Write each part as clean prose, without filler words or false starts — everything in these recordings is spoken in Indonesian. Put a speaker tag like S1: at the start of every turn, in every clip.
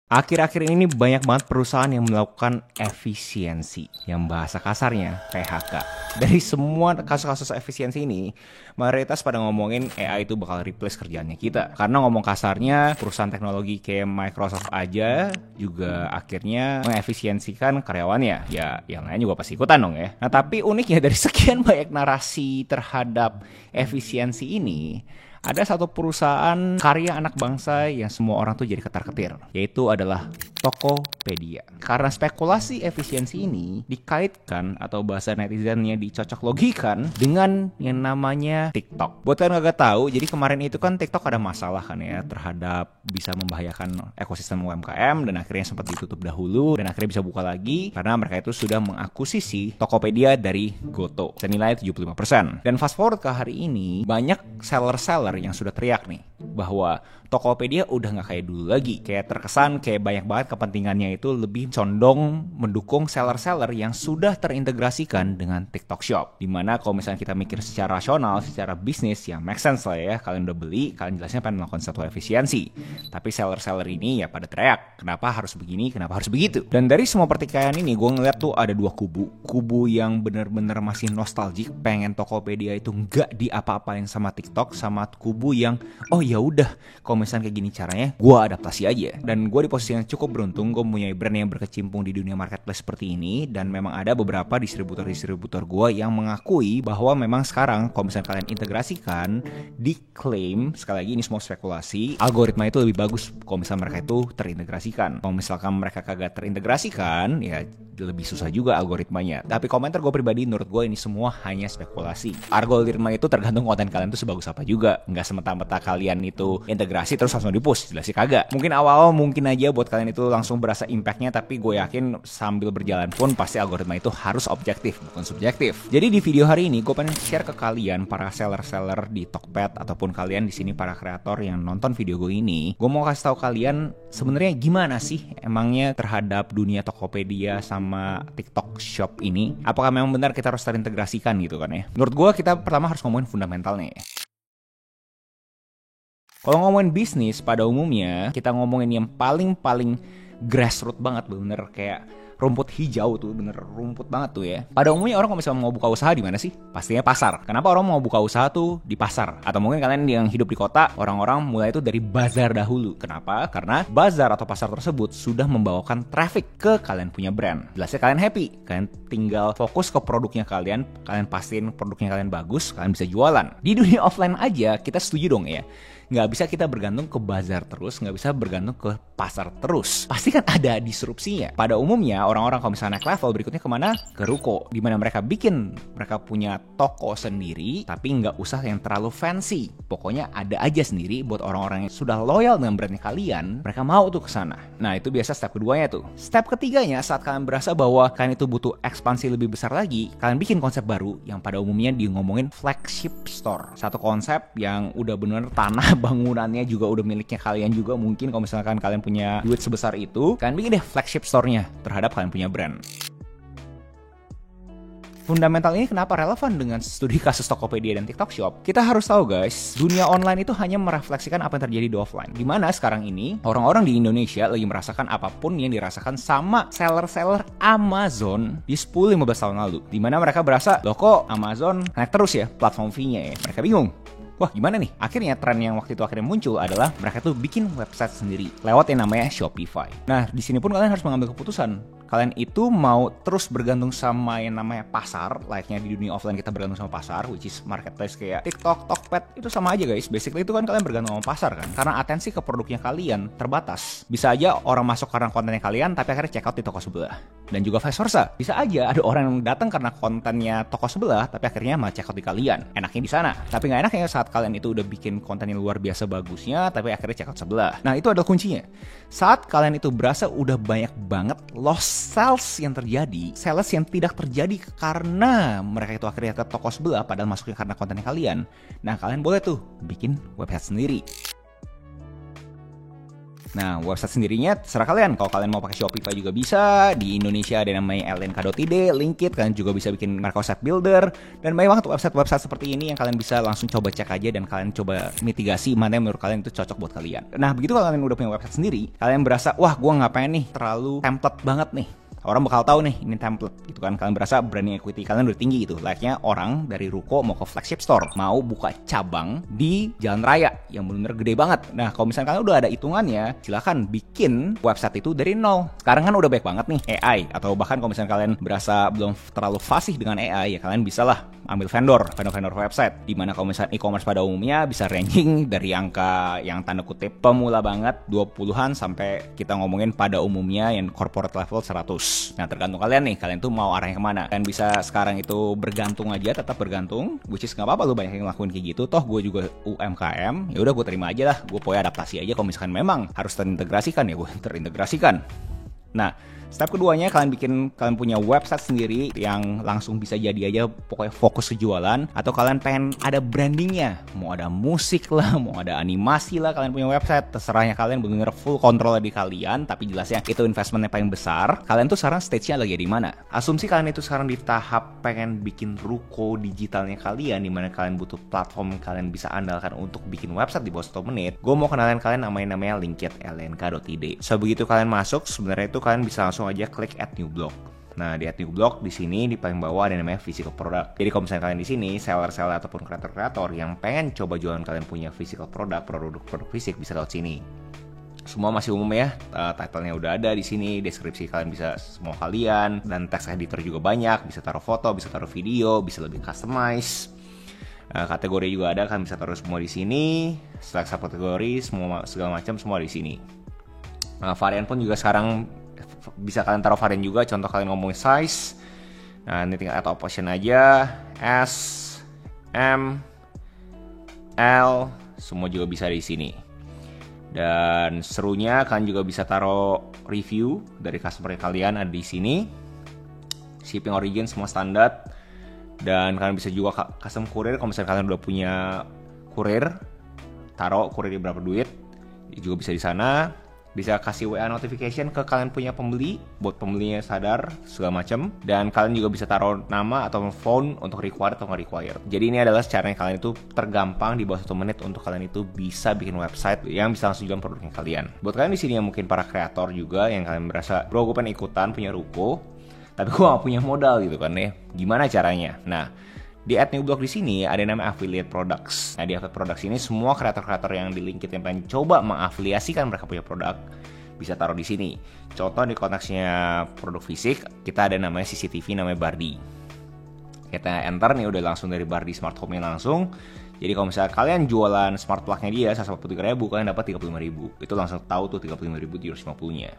S1: Akhir-akhir ini banyak banget perusahaan yang melakukan efisiensi, yang bahasa kasarnya PHK. Dari semua kasus-kasus efisiensi ini, mayoritas pada ngomongin AI itu bakal replace kerjaannya kita. Karena ngomong kasarnya, perusahaan teknologi kayak Microsoft aja juga akhirnya mengefisiensikan karyawannya. Ya, yang lain juga pasti ikutan dong ya. Nah, tapi uniknya dari sekian banyak narasi terhadap efisiensi ini, ada satu perusahaan karya anak bangsa yang semua orang tuh jadi ketar-ketir, yaitu adalah Tokopedia. Karena spekulasi efisiensi ini dikaitkan atau bahasa netizennya dicocok logikan dengan yang namanya TikTok. Buat kalian gak tahu, jadi kemarin itu kan TikTok ada masalah kan ya terhadap bisa membahayakan ekosistem UMKM dan akhirnya sempat ditutup dahulu dan akhirnya bisa buka lagi karena mereka itu sudah mengakuisisi Tokopedia dari Goto senilai 75%. Dan fast forward ke hari ini, banyak seller-seller yang sudah teriak nih bahwa Tokopedia udah gak kayak dulu lagi. Kayak terkesan kayak banyak banget kepentingannya itu lebih condong mendukung seller-seller yang sudah terintegrasikan dengan TikTok Shop. Dimana kalau misalnya kita mikir secara rasional, secara bisnis ya make sense lah ya. Kalian udah beli, kalian jelasnya pengen melakukan satu efisiensi. Tapi seller-seller ini ya pada teriak, kenapa harus begini, kenapa harus begitu. Dan dari semua pertikaian ini gue ngeliat tuh ada dua kubu. Kubu yang bener-bener masih nostalgic, pengen Tokopedia itu nggak diapa-apain sama TikTok, sama kubu yang oh ya udah, kalau misalnya kayak gini caranya, gue adaptasi aja. Dan gue di posisi yang cukup beruntung, gue mempunyai brand yang berkecimpung di dunia marketplace seperti ini. Dan memang ada beberapa distributor-distributor gue yang mengakui bahwa memang sekarang kalau misalnya kalian integrasikan, diklaim, sekali lagi ini semua spekulasi, algoritma itu lebih bagus kalau misalnya mereka itu terintegrasikan. Kalau misalkan mereka kagak terintegrasikan, ya lebih susah juga algoritmanya. Tapi komentar gue pribadi, menurut gue ini semua hanya spekulasi. Algoritma itu tergantung konten kalian tuh sebagus apa juga. Nggak semata-mata kalian itu integrasi terus langsung di-push, jelas sih kagak. Mungkin awal mungkin aja buat kalian itu langsung berasa impactnya, tapi gue yakin sambil berjalan pun pasti algoritma itu harus objektif, bukan subjektif. Jadi di video hari ini gue pengen share ke kalian para seller-seller di Tokped ataupun kalian di sini para kreator yang nonton video gue ini. Gue mau kasih tahu kalian sebenarnya gimana sih emangnya terhadap dunia Tokopedia sama TikTok Shop ini. Apakah memang benar kita harus terintegrasikan gitu kan ya? Menurut gue kita pertama harus ngomongin fundamentalnya ya. Kalau ngomongin bisnis pada umumnya, kita ngomongin yang paling grassroots banget, bener kayak rumput hijau tuh, bener rumput banget tuh ya. Pada umumnya orang kalau misalnya mau buka usaha di mana sih? Pastinya pasar. Kenapa orang mau buka usaha tuh di pasar? Atau mungkin kalian yang hidup di kota, orang-orang mulai itu dari bazar dahulu. Kenapa? Karena bazar atau pasar tersebut sudah membawakan traffic ke kalian punya brand. Jelasnya kalian happy, kalian tinggal fokus ke produknya kalian pastiin produknya kalian bagus, kalian bisa jualan. Di dunia offline aja kita setuju dong ya. Nggak bisa kita bergantung ke bazar terus, nggak bisa bergantung ke pasar terus. Pasti kan ada disrupsinya. Pada umumnya orang-orang kalau misalnya naik level berikutnya kemana? Ke ruko, dimana mereka punya toko sendiri, tapi nggak usah yang terlalu fancy. Pokoknya ada aja sendiri buat orang-orang yang sudah loyal dengan brandnya kalian, mereka mau tuh ke sana. Nah itu biasa step keduanya tuh. Step ketiganya saat kalian berasa bahwa kalian itu butuh ekspansi lebih besar lagi, kalian bikin konsep baru yang pada umumnya di ngomongin flagship store. Satu konsep yang udah bener tanah bangunannya juga udah miliknya kalian juga. Mungkin kalau misalkan kalian punya duit sebesar itu, kalian bikin deh flagship store-nya terhadap kalian punya brand. Fundamental ini kenapa relevan dengan studi kasus Tokopedia dan TikTok Shop? Kita harus tahu guys, dunia online itu hanya merefleksikan apa yang terjadi di offline. Dimana sekarang ini, orang-orang di Indonesia lagi merasakan apapun yang dirasakan sama seller-seller Amazon di 10-15 tahun lalu. Dimana mereka berasa, loh kok Amazon naik terus ya platform fee-nya ya? Mereka bingung. Wah gimana nih? Akhirnya tren yang waktu itu akhirnya muncul adalah mereka tuh bikin website sendiri lewat yang namanya Shopify. Nah di sini pun kalian harus mengambil keputusan. Kalian itu mau terus bergantung sama yang namanya pasar, layaknya di dunia offline kita bergantung sama pasar, which is marketplace kayak TikTok, Tokped, itu sama aja guys. Basically itu kan kalian bergantung sama pasar kan. Karena atensi ke produknya kalian terbatas. Bisa aja orang masuk karena kontennya kalian, tapi akhirnya check out di toko sebelah. Dan juga vice versa. Bisa aja ada orang yang datang karena kontennya toko sebelah, tapi akhirnya malah check out di kalian. Enaknya di sana. Tapi nggak enaknya saat kalian itu udah bikin konten yang luar biasa bagusnya, tapi akhirnya check out sebelah. Nah itu adalah kuncinya. Saat kalian itu berasa udah banyak banget loss sales yang terjadi, sales yang tidak terjadi karena mereka itu akhirnya ke toko sebelah padahal masuknya karena kontennya kalian. Nah kalian boleh tuh bikin website sendiri. Nah, website sendirinya terserah kalian. Kalau kalian mau pakai Shopify juga bisa. Di Indonesia ada namanya lnk.id, Linkit, kalian juga bisa bikin Microsoft Builder. Dan banyak banget website-website seperti ini yang kalian bisa langsung coba cek aja dan kalian coba mitigasi mana yang menurut kalian itu cocok buat kalian. Nah, begitu kalian udah punya website sendiri, kalian berasa, wah gue nggak pengen nih terlalu template banget nih. Orang bakal tahu nih ini template gitu kan. Kalian berasa branding equity kalian udah tinggi gitu. Like-nya orang dari ruko mau ke flagship store, mau buka cabang di jalan raya yang benar-benar gede banget. Nah, kalau misalnya kalian udah ada hitungannya, silakan bikin website itu dari nol. Sekarang kan udah baik banget nih AI, atau bahkan kalau misalnya kalian berasa belum terlalu fasih dengan AI, ya kalian bisa lah ambil vendor website. Dimana kalau misalnya e-commerce pada umumnya bisa ranging dari angka yang tanda kutip pemula banget 20-an sampai kita ngomongin pada umumnya yang corporate level 100. Nah, tergantung kalian nih, kalian tuh mau arahnya kemana. Kalian bisa sekarang itu bergantung aja, tetap bergantung, which is gak apa-apa lu banyak yang ngelakuin kayak gitu. Toh gue juga UMKM, ya udah gue terima aja lah, gue pokoknya adaptasi aja. Kalau misalkan memang harus terintegrasikan, ya gue terintegrasikan. Nah, step keduanya kalian punya website sendiri yang langsung bisa jadi aja pokoknya fokus ke jualan, atau kalian pengen ada brandingnya, mau ada musik lah, mau ada animasi lah, kalian punya website, terserahnya kalian, bener-bener full control di kalian. Tapi jelasnya itu investmentnya paling besar. Kalian tuh sekarang stage-nya lagi di mana? Asumsi kalian itu sekarang di tahap pengen bikin ruko digitalnya kalian, dimana kalian butuh platform yang kalian bisa andalkan untuk bikin website di bawah 1 menit. Gue mau kenalin kalian namanya Linkit, lnk.id. So begitu kalian masuk, sebenarnya itu kalian bisa langsung aja klik add new blog. Nah, di add new blog di sini di paling bawah ada namanya physical product. Jadi kalau misalnya kalian di sini seller-seller ataupun kreator-kreator yang pengen coba jualan kalian punya physical product, produk fisik, bisa lewat sini. Semua masih umum ya, title-nya udah ada di sini, deskripsi kalian bisa semua kalian, dan text editor juga banyak, bisa taruh foto, bisa taruh video, bisa lebih customize. Kategori juga ada, kalian bisa taruh semua di sini, select kategori, semua segala macam semua di sini. Varian pun juga sekarang bisa kalian taruh varian juga. Contoh kalian ngomongin size, nah ini tinggal add option aja, S, M, L, semua juga bisa di sini. Dan serunya kalian juga bisa taruh review dari customer kalian ada di sini. Shipping origin semua standar. Dan kalian bisa juga custom kurir. Kalau misalnya kalian udah punya kurir, taruh kurir berapa duit, juga bisa di sana. Bisa kasih WA notification ke kalian punya pembeli, buat pembelinya sadar segala macam. Dan kalian juga bisa taruh nama atau phone untuk required atau nggak required. Jadi ini adalah caranya kalian itu tergampang di bawah 1 menit untuk kalian itu bisa bikin website yang bisa langsung jual produknya kalian. Buat kalian di sini yang mungkin para kreator juga yang kalian merasa, bro gue pengen ikutan punya ruko, tapi gue gak punya modal gitu kan ya. Gimana caranya? Nah, di add new blog di sini ada yang namanya affiliate products. Nah, di affiliate products ini semua kreator-kreator yang di Linkit yang pengen coba mengafiliasikan mereka punya produk bisa taruh di sini. Contoh di konteksnya produk fisik, kita ada namanya CCTV namanya Bardi. Kita enter nih udah langsung dari Bardi Smart Home-nya langsung. Jadi kalau misalnya kalian jualan smart plug-nya dia 143.000, kalian dapat 35.000. Itu langsung tahu tuh 35.000 di 250-nya.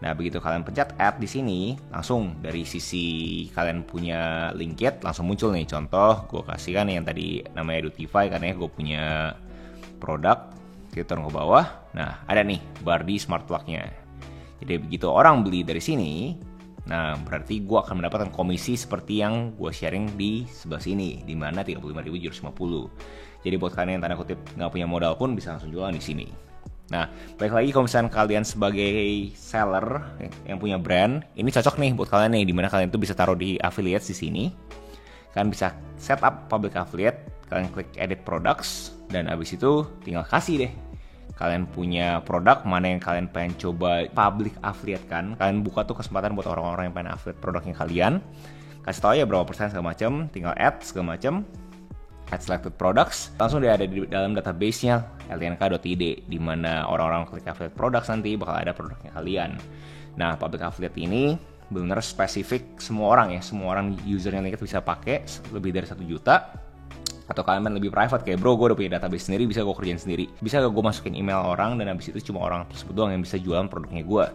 S1: Nah, begitu kalian pencet add di sini, langsung dari sisi kalian punya Linkit langsung muncul nih. Contoh, gue kasih kan yang tadi namanya Edutify karena gue punya produk, kita turun ke bawah. Nah, ada nih Bardi Smart Plug-nya. Jadi begitu orang beli dari sini, nah berarti gue akan mendapatkan komisi seperti yang gue sharing di sebelah sini, di mana 35.750. Jadi buat kalian yang tanda kutip nggak punya modal pun bisa langsung jualan di sini. Nah, balik lagi kalau misalnya kalian sebagai seller yang punya brand, ini cocok nih buat kalian nih, dimana kalian tuh bisa taruh di affiliates di sini. Kalian bisa set up public affiliate, kalian klik edit products, dan abis itu tinggal kasih deh. Kalian punya produk mana yang kalian pengen coba public affiliate kan, kalian buka tuh kesempatan buat orang-orang yang pengen affiliate produknya kalian. Kasih tau aja berapa persen segala macam, tinggal add segala macam. Add selected products, langsung dia ada di dalam database-nya lnk.id, di mana orang-orang klik affiliate products nanti bakal ada produknya kalian. Nah, public affiliate ini benar spesifik semua orang ya, semua orang user yang Linkit bisa pakai lebih dari 1 juta. Atau kalian lebih private kayak bro, gue udah punya database sendiri, bisa gue kerjain sendiri. Bisa gue masukin email orang dan habis itu cuma orang tersebut doang yang bisa jualan produknya gue.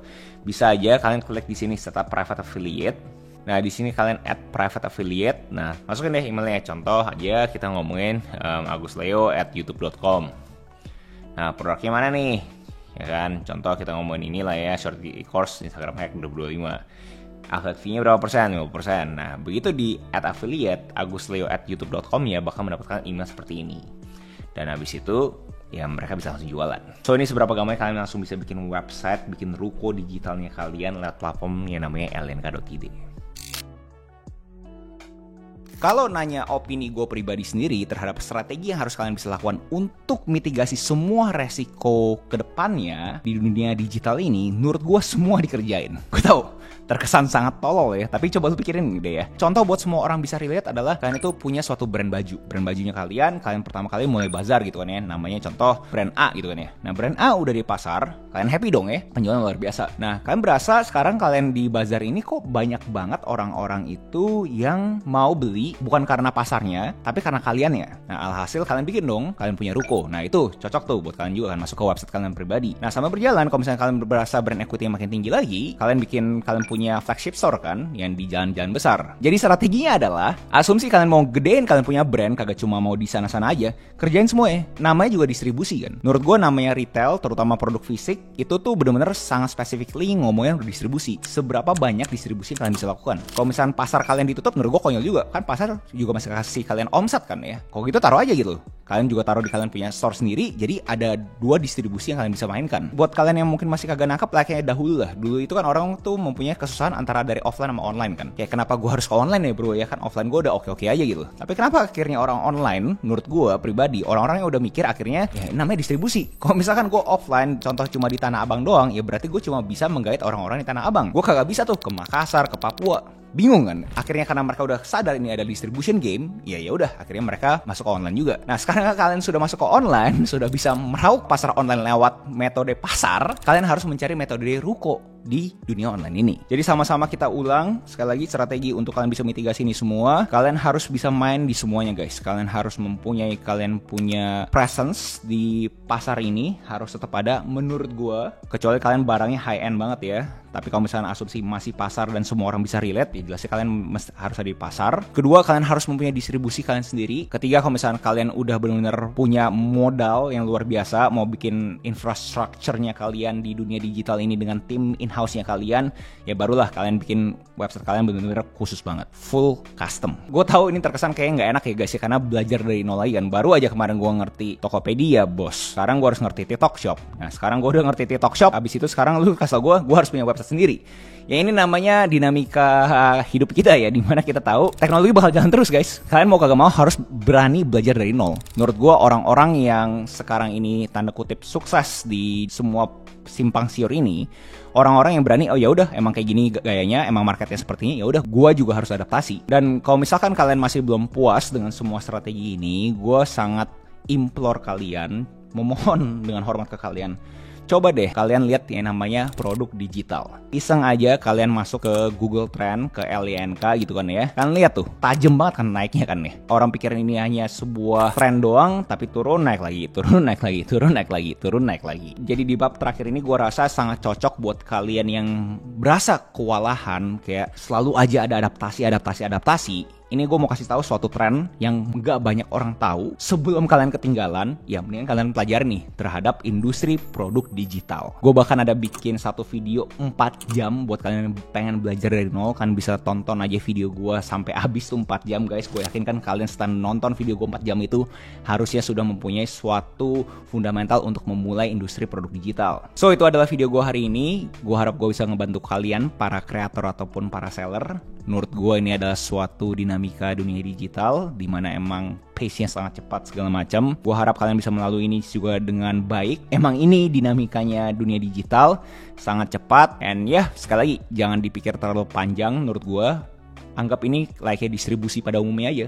S1: Bisa aja kalian klik di sini setup private affiliate. Nah, di sini kalian add private affiliate. Nah, masukin deh emailnya. Contoh aja kita ngomongin agusleo@youtube.com. Nah, produknya mana nih? Ya kan, contoh kita ngomongin inilah ya, short course Instagram Hack 2025. Affiliate fee-nya berapa persen? 50%. Nah, begitu di add affiliate agusleo@youtube.com ya bakal mendapatkan email seperti ini. Dan habis itu ya mereka bisa langsung jualan. So ini seberapa gampang kalian langsung bisa bikin website, bikin ruko digitalnya kalian lewat platform yang namanya lnk.id. Kalau nanya opini gue pribadi sendiri terhadap strategi yang harus kalian bisa lakukan untuk mitigasi semua resiko kedepannya di dunia digital ini, menurut gue semua dikerjain. Gue tahu terkesan sangat tolol ya, tapi coba lu pikirin deh ya. Contoh buat semua orang bisa relate adalah kalian itu punya suatu brand baju. Brand bajunya kalian pertama kali mulai bazar gitu kan ya. Namanya contoh brand A gitu kan ya. Nah brand A udah di pasar, kalian happy dong ya, penjualan luar biasa. Nah kalian berasa sekarang kalian di bazar ini kok banyak banget orang-orang itu yang mau beli, bukan karena pasarnya, tapi karena kaliannya. Nah alhasil kalian bikin dong, kalian punya ruko. Nah itu cocok tuh buat kalian juga kan, masuk ke website kalian pribadi. Nah sama berjalan, kalau misalnya kalian berasa brand equity yang makin tinggi lagi, kalian punya flagship store kan, yang di jalan-jalan besar. Jadi strateginya adalah, asumsi kalian mau gedein, kalian punya brand, kagak cuma mau di sana-sana aja, kerjain semua ya. Namanya juga distribusi kan. Menurut gue namanya retail, terutama produk fisik, itu tuh bener-bener sangat specifically ngomongin distribusi. Seberapa banyak distribusi yang kalian bisa lakukan. Kalau misalnya pasar kalian ditutup, menurut gue konyol juga. Kan pasar juga masih kasih kalian omset kan ya. Kalau gitu taruh aja gitu. Kalian juga taruh di kalian punya store sendiri, jadi ada 2 distribusi yang kalian bisa mainkan. Buat kalian yang mungkin masih kagak nangkep, kayak dahulu lah. Dulu itu kan orang tuh mempunyai kesusahan antara dari offline sama online kan. Kayak kenapa gue harus ke online ya bro ya, kan offline gue udah oke-oke aja gitu. Tapi kenapa akhirnya orang online, menurut gue pribadi, orang-orang yang udah mikir akhirnya, ya namanya distribusi. Kalau misalkan gue offline, contoh cuma di Tanah Abang doang, ya berarti gue cuma bisa menggait orang-orang di Tanah Abang. Gue kagak bisa tuh ke Makassar, ke Papua. Bingung kan? Akhirnya karena mereka udah sadar ini ada distribution game, ya udah akhirnya mereka masuk ke online juga. Nah, sekarang kalian sudah masuk ke online, sudah bisa meraup pasar online lewat metode pasar, kalian harus mencari metode ruko di dunia online ini. Jadi sama-sama kita ulang sekali lagi strategi untuk kalian bisa mitigasi ini semua. Kalian harus bisa main di semuanya guys. Kalian harus kalian punya presence di pasar ini harus tetap ada menurut gua. Kecuali kalian barangnya high end banget ya. Tapi kalau misalnya asumsi masih pasar dan semua orang bisa relate, ya jelasnya kalian harus ada di pasar. Kedua, kalian harus mempunyai distribusi kalian sendiri. Ketiga, kalau misalnya kalian udah benar-benar punya modal yang luar biasa, mau bikin infrastrukturnya kalian di dunia digital ini dengan tim in-house-nya kalian, ya barulah kalian bikin website kalian benar-benar khusus banget, full custom. Gue tahu ini terkesan kayak nggak enak ya guys ya, karena belajar dari nol lagi kan. Baru aja kemarin gue ngerti Tokopedia bos, sekarang gue harus ngerti TikTok Shop. Nah sekarang gue udah ngerti TikTok Shop, abis itu sekarang lu kasih gue harus punya website sendiri. Ya ini namanya dinamika hidup kita ya, dimana kita tahu teknologi bakal jalan terus guys. Kalian mau kagak mau harus berani belajar dari nol. Menurut gue orang-orang yang sekarang ini tanda kutip sukses di semua simpang siur ini, orang-orang yang berani, oh ya udah emang kayak gini gayanya, emang marketnya seperti ini, ya udah gue juga harus adaptasi. Dan kalau misalkan kalian masih belum puas dengan semua strategi ini, gue sangat implore kalian, memohon dengan hormat ke kalian, coba deh kalian lihat yang namanya produk digital. Iseng aja kalian masuk ke Google Trend, ke LNK gitu kan ya. Kan lihat tuh, tajam banget kan naiknya kan nih. Orang pikirin ini hanya sebuah tren doang, tapi turun naik lagi, turun naik lagi, turun naik lagi, turun naik lagi. Jadi di bab terakhir ini gue rasa sangat cocok buat kalian yang berasa kewalahan, kayak selalu aja ada adaptasi. Ini gue mau kasih tahu suatu tren yang gak banyak orang tahu. Sebelum kalian ketinggalan, ya mendingan kalian pelajari nih terhadap industri produk digital. Gue bahkan ada bikin satu video 4 jam buat kalian yang pengen belajar dari nol. Kan bisa tonton aja video gue sampai habis tuh 4 jam guys. Gue yakin kan kalian setelah nonton video gue 4 jam itu harusnya sudah mempunyai suatu fundamental untuk memulai industri produk digital. So itu adalah video gue hari ini. Gue harap gue bisa ngebantu kalian, para kreator ataupun para seller. Menurut gue ini adalah suatu dinamika dunia digital di mana emang pace-nya sangat cepat segala macam. Gue harap kalian bisa melalui ini juga dengan baik. Emang ini dinamikanya dunia digital, sangat cepat. And ya, sekali lagi jangan dipikir terlalu panjang menurut gue. Anggap ini layaknya distribusi pada umumnya aja.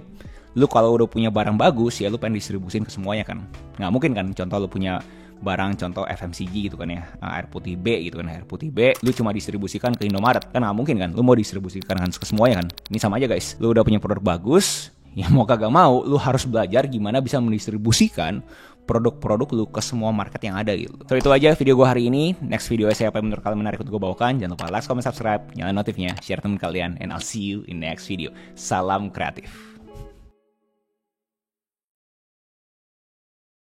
S1: Lu kalau udah punya barang bagus ya lu pengen distribusin ke semuanya kan. Nggak mungkin kan contoh lu punya barang contoh FMCG gitu kan ya, air putih B gitu kan, air putih B lu cuma distribusikan ke Indomaret kan nggak mungkin kan, lu mau distribusikan ke semuanya kan. Ini sama aja guys, lu udah punya produk bagus ya mau kagak mau lu harus belajar gimana bisa mendistribusikan produk-produk lu ke semua market yang ada gitu. So itu aja video gue hari ini. Next video saya apa yang menurut kalian menarik untuk gue bawakan. Jangan lupa like, comment, subscribe, nyalain notifnya, share temen kalian, and I'll see you in next video. Salam kreatif.